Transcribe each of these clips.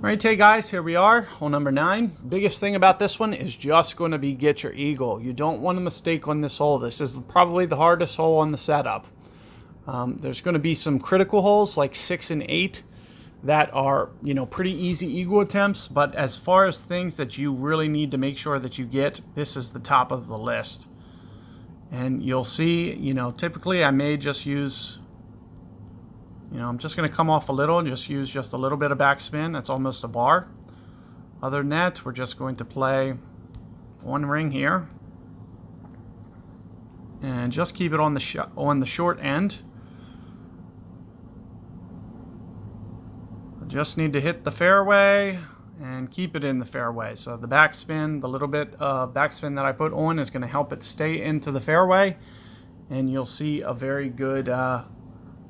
All right, hey guys, here we are, hole number 9. Biggest thing about this one is just going to be get your eagle. You don't want a mistake on this hole. This is probably the hardest hole on the setup. There's going to be some critical holes like 6 and 8 that are, pretty easy eagle attempts. But as far as things that you really need to make sure that you get, this is the top of the list. And you'll see, typically I may just use... I'm just going to come off a little and just use just a little bit of backspin. That's almost a bar. Other than that, we're just going to play one ring here. And just keep it on the short end. I just need to hit the fairway and keep it in the fairway. So the backspin, the little bit of backspin that I put on is going to help it stay into the fairway. And you'll see a very good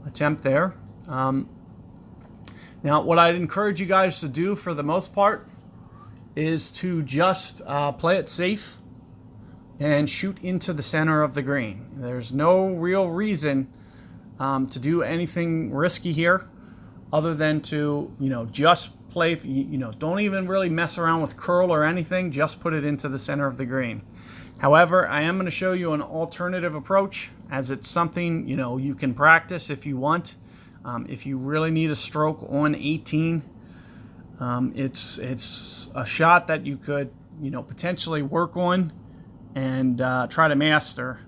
attempt there. Now, what I'd encourage you guys to do for the most part is to just play it safe and shoot into the center of the green. There's no real reason to do anything risky here other than to, just play, don't even really mess around with curl or anything. Just put it into the center of the green. However, I am going to show you an alternative approach, as it's something, you can practice if you want. If you really need a stroke on 18, it's a shot that you could, potentially work on and try to master,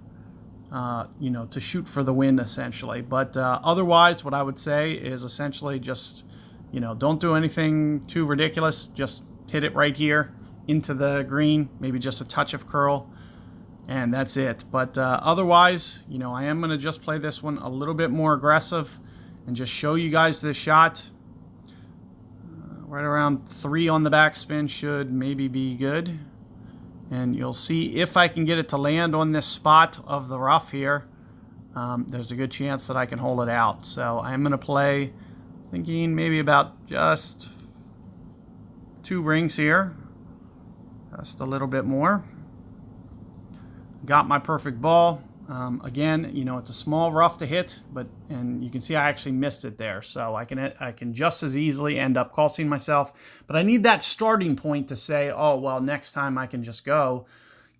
to shoot for the win essentially. But otherwise, what I would say is essentially just, don't do anything too ridiculous. Just hit it right here into the green, maybe just a touch of curl, and that's it. But otherwise, I am going to just play this one a little bit more aggressive and just show you guys this shot. Right around 3 on the backspin should maybe be good. And you'll see if I can get it to land on this spot of the rough here, there's a good chance that I can hold it out. So I'm going to play, thinking maybe about just 2 rings here. Just a little bit more. Got my perfect ball. Again, it's a small rough to hit, and you can see I actually missed it there. So I can just as easily end up costing myself. But I need that starting point to say, oh, well, next time I can just go,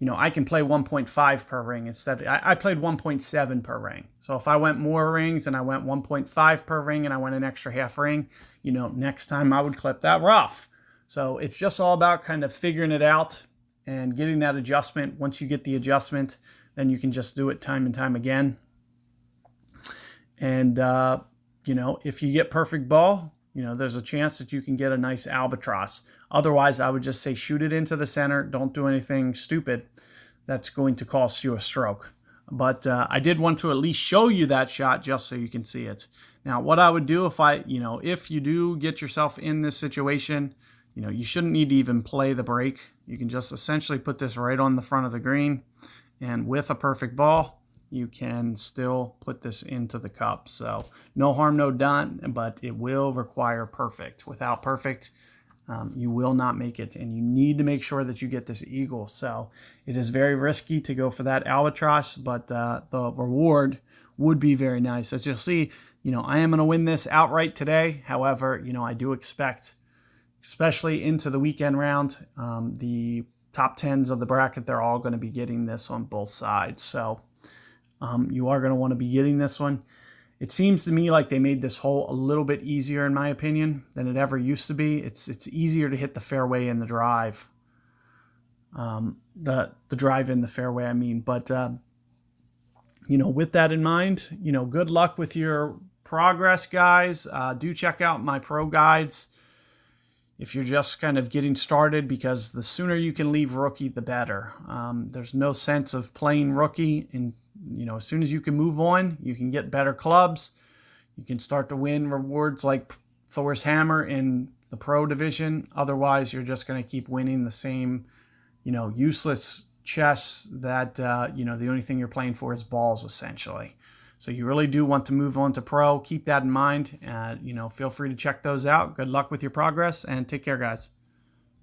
I can play 1.5 per ring instead. I played 1.7 per ring. So if I went more rings and I went 1.5 per ring and I went an extra half ring, next time I would clip that rough. So it's just all about kind of figuring it out and getting that adjustment. Once you get the adjustment, then you can just do it time and time again. And, if you get perfect ball, there's a chance that you can get a nice albatross. Otherwise, I would just say shoot it into the center. Don't do anything stupid that's going to cost you a stroke. But I did want to at least show you that shot just so you can see it. Now, what I would do if you do get yourself in this situation, you shouldn't need to even play the break. You can just essentially put this right on the front of the green. And with a perfect ball, you can still put this into the cup. So no harm, no done, but it will require perfect. Without perfect, you will not make it. And you need to make sure that you get this eagle. So it is very risky to go for that albatross, but the reward would be very nice. As you'll see, I am going to win this outright today. However, I do expect, especially into the weekend round, the top 10s of the bracket, they're all going to be getting this on both sides. So you are going to want to be getting this one. It seems to me like they made this hole a little bit easier, in my opinion, than it ever used to be. It's easier to hit the fairway in the drive. The drive in the fairway, I mean. But, with that in mind, good luck with your progress, guys. Do check out my pro guides if you're just kind of getting started, because the sooner you can leave rookie, the better. There's no sense of playing rookie. And, as soon as you can move on, you can get better clubs. You can start to win rewards like Thor's Hammer in the pro division. Otherwise, you're just going to keep winning the same, useless chess that, the only thing you're playing for is balls, essentially. So you really do want to move on to pro. Keep that in mind. Feel free to check those out. Good luck with your progress, and take care, guys.